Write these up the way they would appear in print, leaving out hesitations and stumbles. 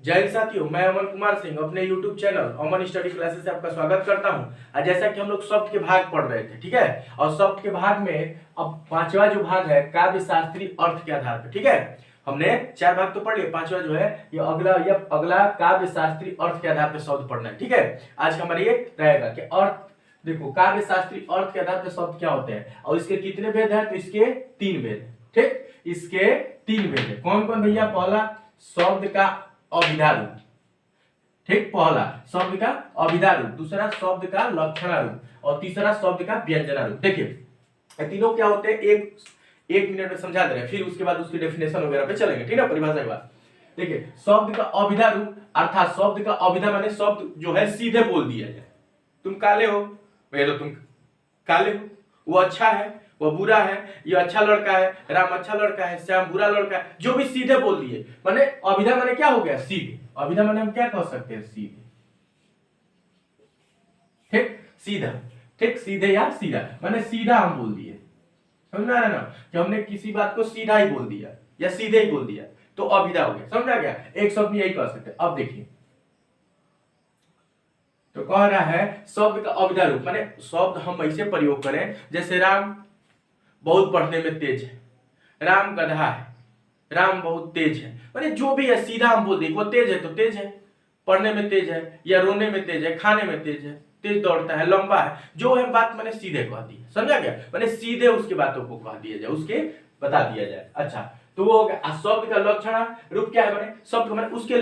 जय हिंद साथियों, मैं अमन कुमार सिंह अपने YouTube चैनल अमन स्टडी क्लासेस से आपका स्वागत करता हूं। आज जैसा कि हम लोग शब्द के भाग पढ़ रहे थे, ठीक है, और शब्द के भाग में अब पांचवा जो भाग है काव्य शास्त्री अर्थ के आधार पर, ठीक है। हमने चार भाग तो पढ़ लिए, पांचवा जो है ये अगला काव्य शास्त्री अर्थ के आधार पर शब्द पढ़ना है, ठीक है। आज हमारा ये रहेगा कि अर्थ, देखो काव्य शास्त्री अर्थ के आधार पर शब्द क्या होते हैं और इसके कितने भेद है, तो इसके तीन भेद है, ठीक। इसके तीन भेद है, कौन कौन भैया? पहला शब्द का अभिधा रूप, ठीक, पहला शब्द का अभिधा रूप, दूसरा शब्द का लक्षणा रूप और तीसरा शब्द का व्यंजना रूप। देखिए ये तीनों क्या होते हैं, एक मिनट में समझा दे रहे हैं, फिर उसके बाद उसकी डेफिनेशन वगैरह पे चलेंगे, ठीक है, परिभाषा के बाद। देखिए शब्द का अभिधा रूप अर्थात शब्द का अभिधा माने शब्द जो है सीधे बोल दिया जाए। तुम काले हो, भैया तो तुम काले हो, वो अच्छा है, वो बुरा है, ये अच्छा लड़का है, राम अच्छा लड़का है, श्याम बुरा लड़का है, जो भी सीधे बोल दिए। माने अभिधा माने क्या हो गया? सीधे। अभिधा माने हम क्या कह सकते हैं? सीधे, ठीक, सीधा, ठीक, सीधे या सीधा माने सीधा हम बोल दिए, समझ रहे ना, कि हमने किसी बात को सीधा ही बोल दिया या सीधे ही बोल दिया तो अभिधा हो गया, समझा गया? एक शब्द में यही कह सकते हैं। अब देखिए तो कह रहा है शब्द का अभिधा रूप माने शब्द हम ऐसे प्रयोग करें जैसे राम बहुत पढ़ने में तेज है, राम गधा है, राम बहुत तेज है, माने जो भी है सीधा हम बोल दें, वो तेज है तो तेज है, पढ़ने में तेज है या रोने में तेज है, खाने में तेज है, तेज दौड़ता है, लंबा है, जो है बात मैंने सीधे कह दी, समझा गया? मैंने सीधे उसकी बातों को कह दिया जाए, उसके बता दिया जाए। अच्छा तो वो हो गया। शब्द का लक्षण रूप क्या है? माने शब्द को माने उसके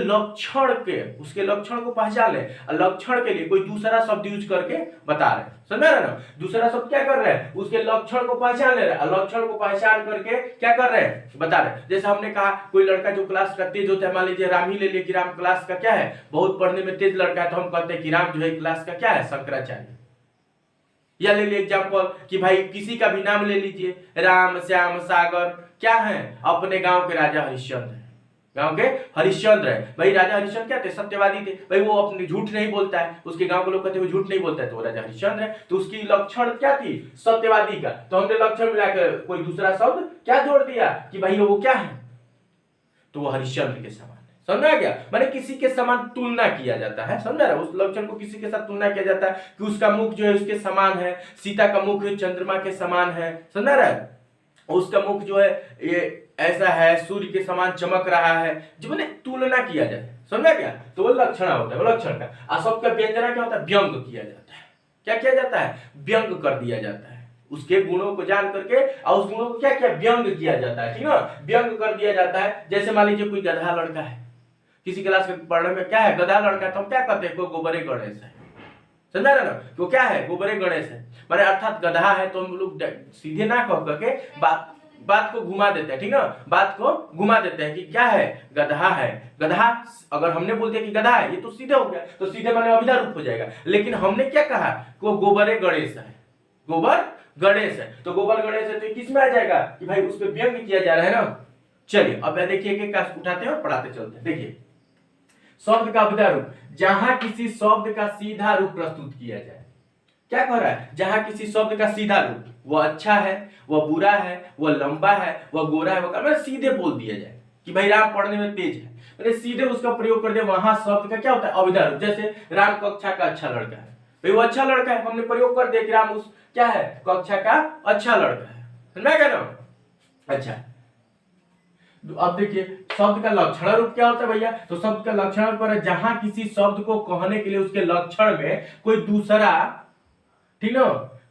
लक्षण को पहचान ले, लक्षण के लिए कोई दूसरा शब्द यूज करके बता रहे, समझ रहे ना? दूसरा शब्द क्या कर रहे हैं? उसके लक्षण को पहचान ले रहे हैं, लक्षण को पहचान करके क्या कर रहे हैं? बता रहे हैं। जैसे हमने कहा कोई लड़का जो क्लास का तेज होता है, मान लीजिए राम ही ले लिए कि राम क्लास का क्या है? बहुत पढ़ने में तेज लड़का है, तो हम कहते हैं कि राम जो है क्लास का क्या है? शंकराचार्य। या ले लीजिए एग्जाम्पल कि भाई किसी का भी नाम ले लीजिए, राम, श्याम, सागर, क्या है? अपने गांव के राजा हरिश्चंद्र है, गांव के हरिश्चंद्र है। भाई राजा हरिश्चंद्र क्या थे? सत्यवादी थे, भाई वो अपने झूठ नहीं बोलता है, उसके गांव के लोग कहते हैं वो झूठ नहीं बोलता है, तो वो राजा हरिश्चंद्र है। तो उसकी लक्षण क्या थी? सत्यवादी का। तो हमने लक्षण मिलाकर कोई दूसरा शब्द क्या जोड़ दिया कि भाई वो क्या है? तो वो हरिश्चंद्र के समान, समझा गया? माने किसी के समान तुलना किया जाता है, समझा रहा? उस लक्षण को किसी के साथ तुलना किया जाता है कि उसका मुख जो है उसके समान है, सीता का मुख चंद्रमा के समान है, समझा रहा है? उसका मुख जो है ये ऐसा है, सूर्य के समान चमक रहा है, जो मैंने तुलना किया जाए, समझा क्या? तो वो लक्षण होता है, वो लक्षण का। शब्द का व्यंजना क्या होता है? व्यंग किया जाता है। क्या किया जाता है? व्यंग कर दिया जाता है, उसके गुणों को जान करके और उस गुणों को क्या क्या व्यंग किया जाता है, ठीक है, व्यंग कर दिया जाता है। जैसे मान लीजिए कोई गधा लड़का है, किसी क्लास में पढ़ने में क्या है? गधा लड़का, तो हम क्या कहते हैं? कोई गोबरे गणेश है, समझा रहे ना? तो क्या है? गोबरे गणेश है, माने अर्थात गधा है, तो हम लोग सीधे ना कह करके बात को घुमा देते हैं, ठीक है, बात को घुमा देते हैं कि क्या है? गधा है। गधा अगर हमने बोल दिया कि गधा है, ये तो सीधे हो गया, तो सीधे माने अभिधा रूप हो जाएगा। लेकिन हमने क्या कहा? वो गोबरे गणेश है, गोबर गणेश है, तो गोबर गणेश है तो किस में आ जाएगा कि भाई उस पर व्यंग किया जा रहा है ना। चलिए अब देखिए एक एक उठाते हैं और पढ़ाते चलते हैं। देखिए शब्द का अभिधा रूप, जहां किसी शब्द का सीधा रूप प्रस्तुत किया जाए। क्या कह रहा है? जहां किसी शब्द का सीधा रूप, वो अच्छा है, वो बुरा है, वो लंबा है, वो गोरा है, वो मतलब सीधे बोल दिया जाए कि भाई राम पढ़ने में तेज है, मैंने सीधे उसका प्रयोग कर दिया, वहां शब्द का क्या होता है? अभिधा रूप। जैसे राम कक्षा का अच्छा लड़का है, भाई वो अच्छा लड़का है, हमने प्रयोग कर दिया कि राम उस क्या है? कक्षा का अच्छा लड़का है, समझा गया ना? अच्छा अब देखिए शब्द का लक्षण रूप क्या होता है भैया? तो शब्द का लक्षण पर जहां किसी शब्द को कहने के लिए उसके लक्षण में कोई दूसरा, ठीक ना,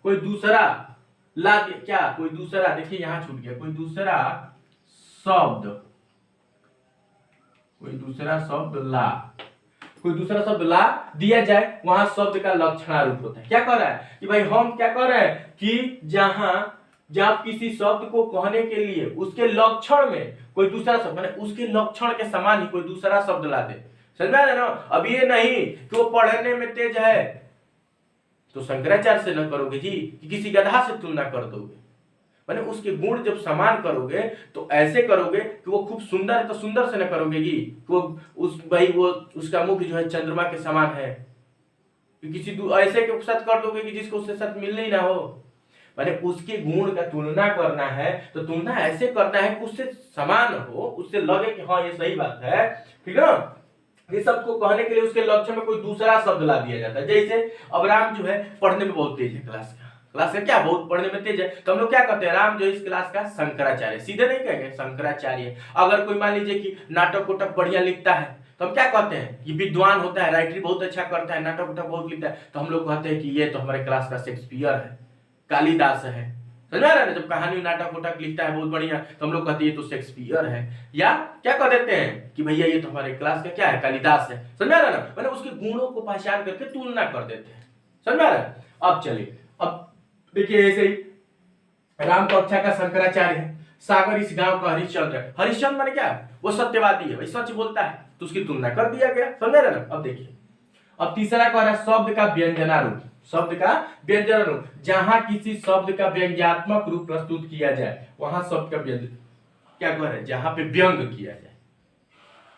कोई दूसरा ला क्या, कोई दूसरा, देखिए यहां छूट गया, कोई दूसरा शब्द, कोई दूसरा शब्द ला दिया जाए, वहां शब्द का लक्षण रूप होता है। क्या कह रहा है कि भाई हम क्या कह रहे हैं कि जब किसी शब्द को कहने के लिए उसके लक्षण में कोई दूसरा शब्द, माने उसके लक्षण के समान ही कोई दूसरा शब्द ला दे, समझा रहे ना? अब ये नहीं कि वो पढ़ने में तेज है तो शंकराचार्य से न करोगे जी, कि किसी गधा से तुलना कर दोगे, माने उसके गुण जब समान करोगे तो ऐसे करोगे कि वो खूब सुंदर है तो सुंदर से न करोगे जी, वो उसका मुख जो है चंद्रमा के समान है, किसी ऐसे के साथ कर दोगे कि जिसको उसके साथ मिलने ही ना हो। माने उसके गुण का तुलना करना है तो तुलना ऐसे करना है कि उससे समान हो, उससे लगे कि हाँ ये सही बात है, ठीक है। इस सब को कहने के लिए उसके लक्ष्य में कोई दूसरा शब्द ला दिया जाता है। जैसे अब राम जो है पढ़ने में बहुत तेज है, क्लास का क्या बहुत पढ़ने में तेज है, तो हम लोग क्या कहते हैं, राम जो इस क्लास का शंकराचार्य, सीधे नहीं कहेंगे शंकराचार्य। अगर कोई मान लीजिए कि नाटक उटक बढ़िया लिखता है तो हम क्या कहते हैं, कि विद्वान होता है, राइटरी बहुत अच्छा करता है, नाटक उटक बहुत लिखता है, तो हम लोग कहते हैं कि ये तो हमारे क्लास का शेक्सपियर है, कालिदास है। समझ में आ रहा है, जब कहानी नाटक उटक लिखता है बहुत बढ़िया तो हम लोग कहते हैं ये तो शेक्सपियर है, या क्या कह देते हैं कि भैया ये तो हमारे क्लास का क्या है, कालिदास है। समझ में आ रहा है ना, मतलब उसके गुणों को पहचान करके तुलना कर देते हैं। समझ में आ रहा है। अब चलिए, अब देखिए ऐसे ही राम कक्षा का शंकराचार्य है, सागर इस गांव का हरिश्चंद्र है। हरिश्चंद्र माने क्या, वो सत्यवादी है, भाई सच बोलता है, तो उसकी तुलना कर दिया गया। समझ रहे ना। अब देखिए, अब तीसरा कह रहा है शब्द का व्यंजनारूप, शब्द का व्यंजन रूप, जहां किसी शब्द का व्यंग्यात्मक रूप प्रस्तुत किया जाए वहां शब्द का व्यंजन, क्या कह रहे हैं, जहां पे व्यंग किया जाए,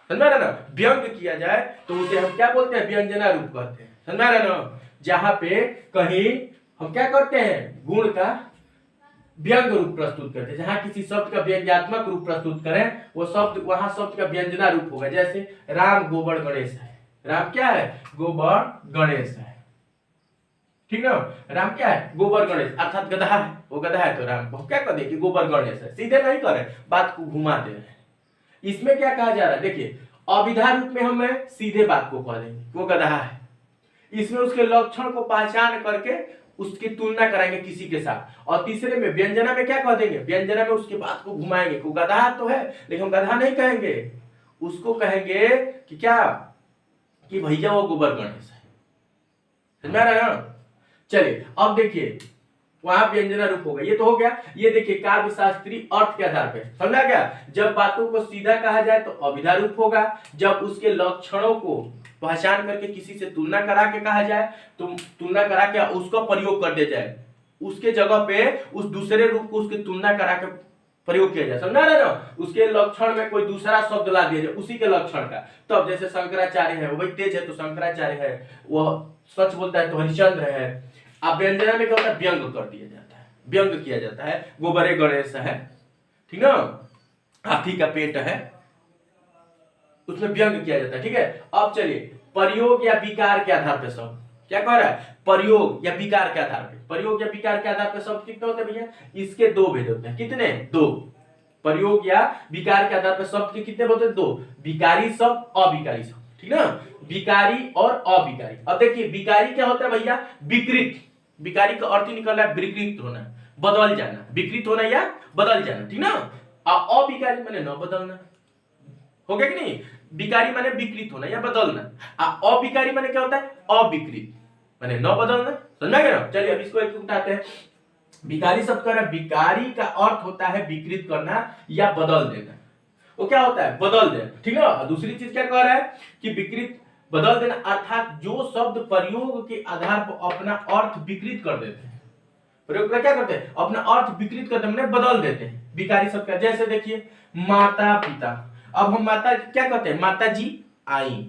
समझ रहे ना, व्यंग किया जाए तो उसे हम क्या बोलते हैं, व्यंजना रूप कहते हैं। समझ रहे ना, जहां पे कहीं हम क्या करते हैं, गुण का व्यंग रूप प्रस्तुत करते हैं, जहां किसी शब्द का व्यंग्यात्मक रूप प्रस्तुत करें वो शब्द, वहां शब्द का व्यंजना रूप होगा। जैसे राम गोबर गणेश है, राम क्या है, गोबर गणेश है, ठीक ना। राम क्या है, गोबर गणेश, अर्थात गधा है, वो गधा है तो राम को क्या कर दे कि गोबर गणेश है, सीधे नहीं करे, बात को घुमा दे रहे। इसमें क्या कहा जा रहा है, देखिए अविधा रूप में हम सीधे बात को कह देंगे वो गधा है, इसमें उसके लक्षण को पहचान करके उसकी तुलना कराएंगे किसी के साथ, और तीसरे में व्यंजना में क्या कह देंगे, व्यंजना में उसकी बात को घुमाएंगे, वो गधा तो है लेकिन हम गधा नहीं कहेंगे, उसको कहेंगे कि क्या, कि भैया वो गोबर गणेश है। समझ में आ रहा है ना। चलिए अब देखिए, वहां व्यंजना रूप होगा, ये तो हो गया। ये देखिए काव्य शास्त्री अर्थ के आधार पे, समझा क्या, जब बातों को सीधा कहा जाए तो अविधा रूप होगा, जब उसके लक्षणों को पहचान करके किसी से तुलना करा के कहा जाए तो तुलना करा के उसका प्रयोग कर दिया जाए, उसके जगह पे उस दूसरे रूप को उसकी तुलना करा के प्रयोग किया जाए। समझा रहे ना, उसके लक्षण में कोई दूसरा शब्द ला दिया जाए उसी के लक्षण का। तो अब जैसे शंकराचार्य है, वो भाई तेज है तो शंकराचार्य है, वह सच बोलता है तो हरिश्चंद्र है। अब व्यंजना में क्या होता है, व्यंग कर दिया जाता है, व्यंग किया जाता है, गोबरे गणेश है, ठीक ना, हाथी का पेट है, उसमें व्यंग किया जाता है। ठीक है, अब चलिए प्रयोग या विकार के आधार पर शब्द, क्या कह रहा है, प्रयोग या विकार के आधार पे, प्रयोग या विकार के आधार पर शब्द कितने होते हैं भैया, इसके दो भेद होते हैं, कितने, दो। प्रयोग या विकार के आधार पर शब्द के कितने होते हैं, दो, विकारी शब्द, अविकारी शब्द, ठीक ना, विकारी और अविकारी। अब देखिए विकारी क्या होता है भैया, विकृत, विकारी का अर्थ निकल रहा है विकृत होना, बदल जाना, विकृत होना या बदल जाना, ठीक ना। अविकारी माने न बदलना, हो गया कि नहीं, विकारी माने विकृत होना या बदलना, अविकारी माने क्या होता है, अविकृत माने न बदलना। समझा गया ना। चलिए अब इसको एक उठाते हैं, विकारी शब्द का विकारी का अर्थ होता है विकृत करना या बदल देना, वो क्या होता है, बदल देना, ठीक है। दूसरी चीज क्या कह रहा है कि विकृत, बदल देना, अर्थात जो शब्द प्रयोग के आधार पर अपना अर्थ विकृत कर देते हैं, प्रयोग का क्या करते हैं, अपना अर्थ विकृत कर देते हैं, बदल देते हैं, विकारी शब्द का। जैसे देखिए माता पिता, अब हम माता क्या कहते हैं, माता जी आई,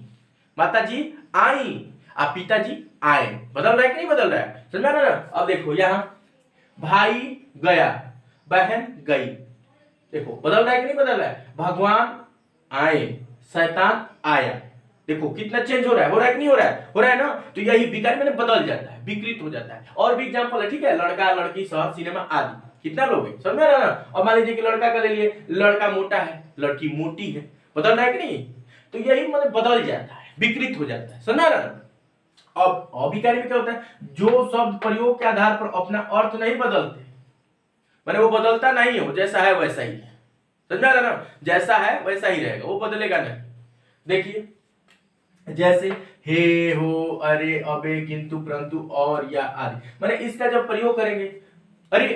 माता जी आई, आप पिताजी आए, बदल रहा है कि नहीं बदल रहा है, समझ में आ रहा है ना। अब देखो यहाँ भाई गया, बहन गई, देखो बदल रहा है कि नहीं बदल रहा है, भगवान आए, शैतान आया, देखो कितना चेंज हो रहा है, हो रहा है कि नहीं हो रहा है, हो रहा है ना। तो यही विकारी मैंने बदल जाता है, विकृत हो जाता है। और भी एग्जांपल है, ठीक है, लड़का लड़की शहर सिनेमा आदि, कितना लोग हैं, समझ में आ रहा है ना। और मान लीजिए कि लड़का का ले लिए, लड़का मोटा है, लड़की मोटी है, बदल रहा है कि नहीं, तो यही मतलब बदल जाता है, विकृत हो जाता है, समझ में आ रहा है। अब अविकारी में क्या होता है, जो शब्द प्रयोग के आधार पर अपना अर्थ नहीं बदलते, माने वो बदलता नहीं है, जैसा है वैसा ही है, समझ में आ रहा है ना, जैसा है वैसा ही रहेगा, वो बदलेगा नहीं। देखिए जैसे हे, हो, अरे, अबे, किंतु, परंतु, और, या आदि, माने इसका जब प्रयोग करेंगे, अरे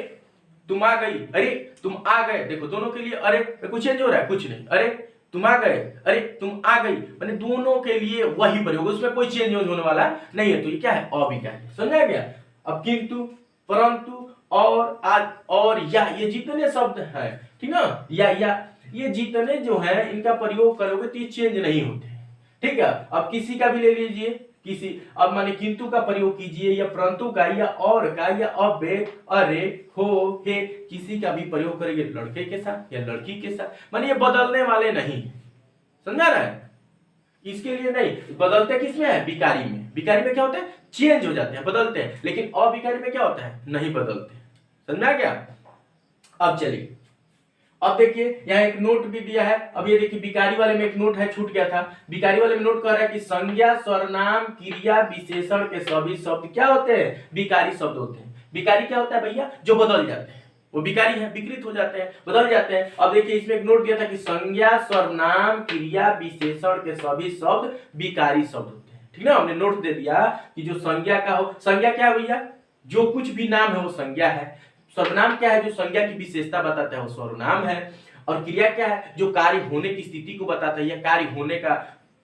तुम आ गई, अरे तुम आ गए, देखो दोनों के लिए अरे कुछ चेंज हो रहा है, कुछ नहीं, अरे तुम आ गए, अरे तुम आ गई, माने दोनों के लिए वही प्रयोग, उसमें कोई चेंज होने वाला नहीं है, तो ये क्या है, अविकारी, समझा गया। अब किंतु, परंतु, और, आज, और, या, ये जितने शब्द हैं, ठीक ना, या ये जितने जो है इनका प्रयोग करोगे तो ये चेंज नहीं होते, ठीक है। अब किसी का भी ले लीजिए, किसी, अब माने किंतु का प्रयोग कीजिए, या परंतु का, या और का, या अबे, अरे, हो, हे, किसी का भी प्रयोग करेंगे लड़के के साथ या लड़की के साथ, माने ये बदलने वाले नहीं, समझा रहा है। इसके लिए नहीं, बदलते किसमें है, विकारी में। विकारी में क्या होता है, चेंज हो जाते हैं, बदलते हैं, लेकिन अविकारी में क्या होता है, नहीं बदलते। समझ में आ गया। अब चलिए, अब देखिए यहाँ एक नोट भी दिया है। अब ये देखिए विकारी वाले में एक नोट है, छूट गया था। विकारी वाले में नोट कर रहा है कि संज्ञा, सर्वनाम, क्रिया, विशेषण के सभी शब्द क्या होते हैं, विकारी शब्द होते हैं। विकारी क्या होता है भैया, जो बदल जाते हैं, वो विकारी है, विकृत हो जाते हैं, बदल जाते हैं। अब देखिए इसमें एक नोट दिया था कि संज्ञा, सर्वनाम, क्रिया, विशेषण के सभी शब्द विकारी शब्द होते हैं। ठीक ना, हमने नोट दे दिया कि जो संज्ञा का हो, संज्ञा क्या है भैया, जो कुछ भी नाम है वो संज्ञा है। सर्वनाम क्या है, जो संज्ञा की विशेषता बताता है वो सर्वनाम है। और क्रिया क्या है, जो कार्य होने की स्थिति को बताता है या कार्य होने का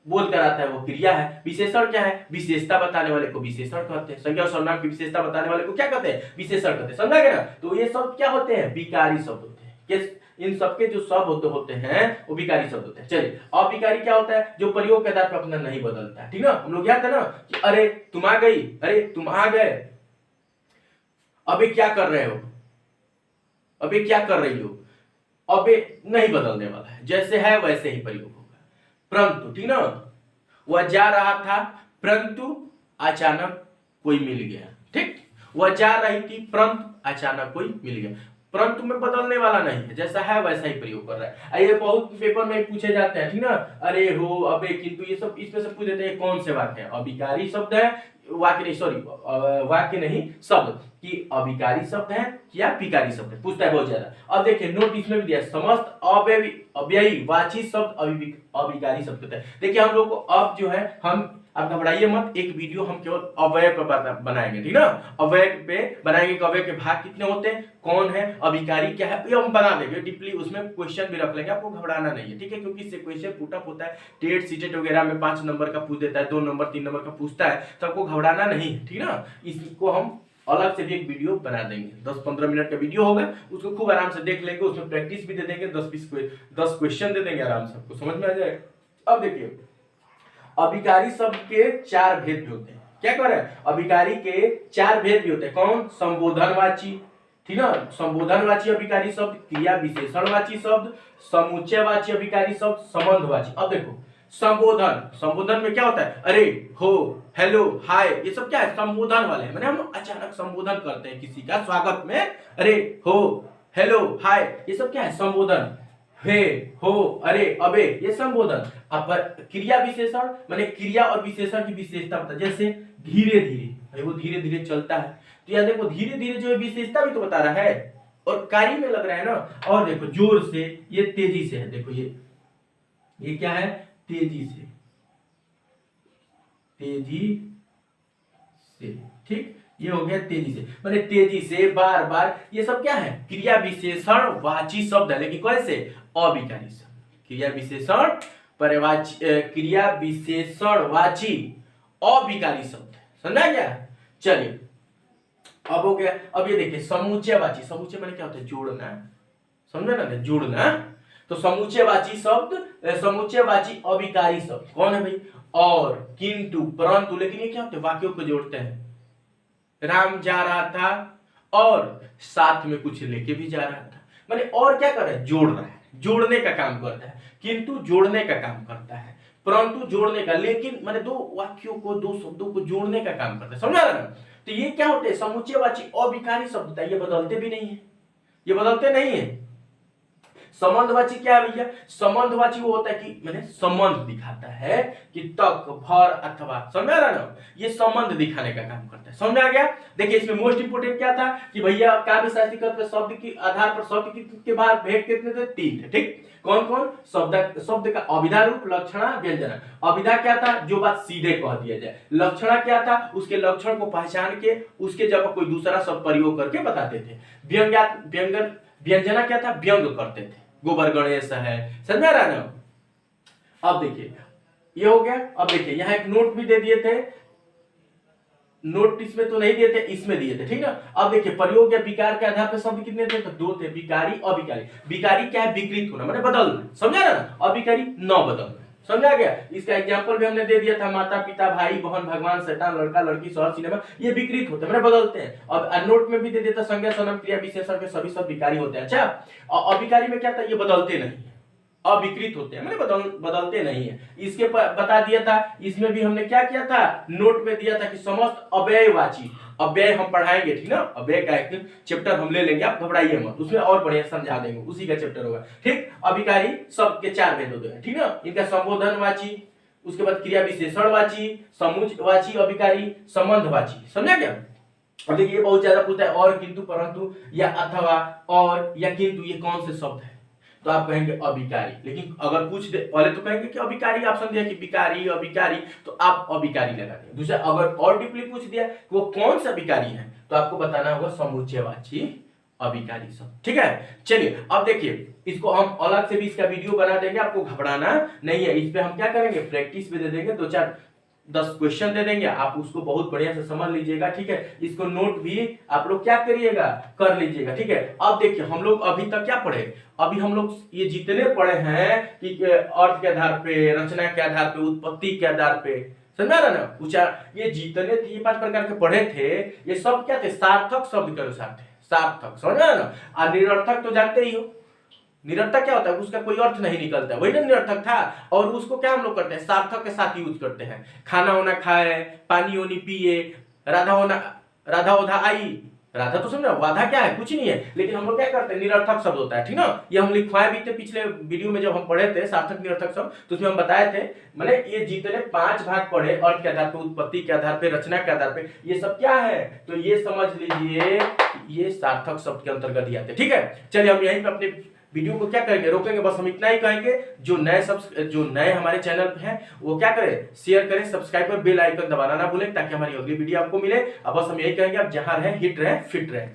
बोध कराता है वो क्रिया है। विशेषण क्या है, विशेषता बताने वाले को विशेषण कहते हैं। संज्ञा और सर्वनाम की विशेषता बताने वाले को क्या कहते हैं, विशेषण कहते हैं। समझा गया ना। तो ये शब्द क्या होते हैं, विकारी शब्द होते हैं। इन सबके जो शब्द होते हैं वो विकारी शब्द होते हैं। चलिए, अविकारी क्या होता है, जो प्रयोग के आधार पर अपना नहीं बदलता है। ठीक ना, हम लोग याद है ना कि अरे तुम आ गई, अरे तुम आ गए, अबे क्या कर रहे हो, अबे क्या कर रही हो, अबे नहीं बदलने वाला है, जैसे है वैसे ही प्रयोग होगा। परंतु, ठीक ना, वह जा रहा था परंतु अचानक कोई मिल गया। ठीक, वह जा रही थी परंतु अचानक कोई मिल गया। परंतु में बदलने वाला नहीं है, जैसा है वैसा ही प्रयोग कर रहा है। ये बहुत पेपर में पूछे जाते हैं। ठीक ना, अरे हो, अबे, किंतु, ये सब इसमें से पूछ देते हैं कौन से वाक्य है, अविकारी शब्द है, वाक्य नहीं, सॉरी, वाक्य नहीं, शब्द कि अविकारी शब्द है या विकारी शब्द है, पूछता है बहुत ज्यादा। अब देखिए नोट इसमें भी दिया, समस्त अव्ययी वाची शब्द अविकारी शब्द होता है। देखिए हम लोग को अब जो है, हम आप घबराइए मत, एक वीडियो हम केवल अव्यय पर बनाएंगे। ठीक ना, अव्यय पे बनाएंगे कि अव्यय के भाग कितने होते हैं, कौन है, अविकारी क्या है, ये हम बना देंगे डीपली। उसमें क्वेश्चन भी रख लेंगे, आपको घबराना नहीं है। ठीक है, क्योंकि इससे क्वेश्चन पुटअप होता है, टेट सीटेट वगैरह में 5 नंबर का पूछ देता है, 2 नंबर 3 नंबर का पूछता है, तो आपको घबराना नहीं है। ठीक ना, इसको हम अलग से भी एक वीडियो बना देंगे, 10-15 मिनट का वीडियो होगा, उसको खूब आराम से देख लेंगे, उसमें प्रैक्टिस भी दे देंगे, 10 क्वेश्चन दे देंगे, आराम से आपको समझ में आ जाएगा। अब देखिए, अविकारी शब्द के 4 भेद भी होते हैं। क्या कह रहे हैं, अविकारी के 4 भेद भी होते हैं। कौन, संबोधनवाची, ठीक ना, संबोधनवाची अविकारी शब्द, क्रिया विशेषणवाची शब्द, समुच्चयवाची अविकारी शब्द, संबंधवाची। अब देखो संबोधन, संबोधन में क्या होता है, अरे, हो, हेलो, हाय, ये सब क्या है, संबोधन वाले हैं। माने हम अचानक संबोधन करते हैं किसी का स्वागत में, अरे, हो, हेलो, हाय, ये सब क्या है, संबोधन। हे, हो, अरे, अबे, ये संबोधन। अब क्रिया विशेषण माने क्रिया और विशेषण की विशेषता बता, जैसे धीरे धीरे, वो धीरे धीरे चलता है, तो याद देखो धीरे धीरे जो है विशेषता भी तो बता रहा है और कार्य में लग रहा है ना। और देखो जोर से, ये तेजी से है, देखो ये क्या है, तेजी से, तेजी से। ठीक, ये हो गया तेजी से, माने तेजी से, बार बार, ये सब क्या है, क्रिया विशेषण वाची शब्द है, लेकिन कैसे, अविकारी शब्द। क्रिया विशेषण परवाची, क्रिया विशेषण वाची अविकारी शब्द, समझा गया। चलिए, अब हो गया। अब ये देखिए समुच्चयवाची, समुच्चय माने क्या होता है, जोड़ना, समझे ना, जोड़ना। तो समुच्चयवाची शब्द, समुच्चयवाची अविकारी शब्द कौन है भाई, और, किंतु, परंतु, लेकिन ये क्या होते हैं, वाक्यों को जोड़ते हैं। राम जा रहा था और साथ में कुछ लेके भी जा रहा था, माने और क्या कर रहा है, जोड़ रहा है, जोड़ने का काम करता है। किंतु जोड़ने का काम करता है, परंतु जोड़ने का, लेकिन माने 2 वाक्यों को, 2 शब्दों को जोड़ने का काम करता है। समझा ना। तो ये क्या होते हैं, समुच्चयवाची अविकारी शब्द होता है, ये बदलते भी नहीं है, ये बदलते नहीं है। संबंधवाची क्या है भैया, संबंधवाची वो होता है कि मैंने संबंध दिखाता है कि तक, भर, अथवा, समझा रहा ना, ये संबंध दिखाने का काम करता है। समझ आ गया। देखिए इसमें मोस्ट इंपोर्टेंट क्या था कि भैया काव्य साहित्य शब्द के आधार पर शब्द के बाद भेद कितने थे, 3 थे। ठीक, कौन कौन, शब्द का अभिधा, रूप, लक्षणा, व्यंजना। अभिधा क्या था, जो बात सीधे कह दिया जाए। लक्षणा क्या था, उसके लक्षण को पहचान के उसके जगह कोई दूसरा शब्द प्रयोग करके बताते थे। व्यंजना क्या था, व्यंग करते थे, गोबर गणेश है, समझा रहा ना। अब देखिए ये हो गया। अब देखिए यहाँ एक नोट भी दे दिए थे, नोट इसमें तो नहीं दिए थे, इसमें दिए थे। ठीक है, अब देखिए प्रयोग या विकार के आधार पर शब्द कितने थे, तो 2 थे, विकारी, अविकारी। विकारी क्या है, विकृत होना, माने बदलना, समझा ना। अविकारी न बदलना, समझा गया। इसका एग्जांपल भी हमने दे दिया था, माता पिता, भाई बहन, भगवान, शैतान, लड़का लड़की, शहर, सिनेमा, ये विकृत होते हैं, माने बदलते हैं। अब नोट में भी दे देता, संज्ञा, सर्वनाम, क्रिया विशेषण के सभी शब्द विकारी होते हैं। अच्छा, और अविकारी में क्या था, ये बदलते नहीं, अविकृत होते हैं, मतलब बदलते नहीं है। इसके बता दिया था, इसमें भी हमने क्या किया था, नोट में दिया था कि समस्त अव्ययवाची, अव्यय हम पढ़ाएंगे, ठीक ना, अव्यय का एक चैप्टर हम ले लेंगे, आप घबराइए मत, उसमें और बढ़िया समझा देंगे, उसी का चैप्टर होगा, ठीक। अभिकारी शब्द के 4 भेद होते हैं, ठीक ना, इनका संबोधनवाची, उसके बाद क्रिया विशेषणवाची, समुचवाची अभिकारी, संबंधवाची, समझा क्या। अब देखिए बहुत ज्यादा पूछता है और, किंतु, परंतु या अथवा, और या किंतु, ये कौन से शब्द है, तो आप कहेंगे अभिकारी। लेकिन अगर पूछ दे पहले तो कहेंगे कि अभिकारी, ऑप्शन दिया कि विकारी अभिकारी, तो आप अभिकारी लगा देंगे। दूसरा अगर और डीपली पूछ दिया कि वो कौन सा विकारी है, तो आपको बताना होगा समुच्चयवाची अभिकारी शब्द, ठीक है। चलिए अब देखिए, इसको हम अलग से भी इसका वीडियो बना देंगे, आपको घबराना नहीं है। इस पे हम क्या करेंगे, प्रैक्टिस भी दे देंगे, 2-4-10 क्वेश्चन दे देंगे, आप उसको बहुत बढ़िया से समझ लीजिएगा, ठीक है। इसको नोट भी आप लोग क्या करिएगा, कर लीजिएगा, ठीक है। अब देखिए हम लोग अभी तक क्या पढ़े, अभी हम लोग ये जितने पढ़े हैं कि अर्थ के आधार पे, रचना के आधार पे, उत्पत्ति के आधार पे, समझा रहा ना, उच्चार, ये जितने ये 5 प्रकार के पढ़े थे, ये सब क्या थे, सार्थक शब्द के अनुसार थे, सार्थक, समझ रहे ना। और निरर्थक तो जानते ही हो, निरर्थक क्या होता है, उसका कोई अर्थ नहीं निकलता, वही ना निरर्थक था। और उसको क्या हम लोग करते हैं, सार्थक के साथ यूज करते हैं, खाना होना खाए, पानी होनी पिए, राधा ओधा आई, राधा तो समझो, वाधा क्या है, कुछ नहीं है, लेकिन हम लोग क्या करते हैं, निरर्थक शब्द होता है, ठीक ना। ये हम लिखवाए भी थे पिछले वीडियो में, जब हम पढ़े थे सार्थक निरर्थक शब्द, तो उसमें हम बताए थे, मैंने ये जितने 5 भाग पढ़े, अर्थ के आधार पे, उत्पत्ति के आधार पे, रचना के आधार पे, ये सब क्या है, तो ये समझ लीजिए ये सार्थक शब्द के अंतर्गत ही आते हैं, ठीक है। चलिए हम यहीं पे अपने वीडियो को क्या करेंगे, रोकेंगे, बस हम इतना ही कहेंगे, जो नए हमारे चैनल पे हैं वो क्या करें, शेयर करें, सब्सक्राइब कर बेल आइकन दबाना ना भूलें, ताकि हमारी अगली वीडियो आपको मिले। अब बस हम यही कहेंगे, आप जहां रहें हिट रहें, फिट रहें।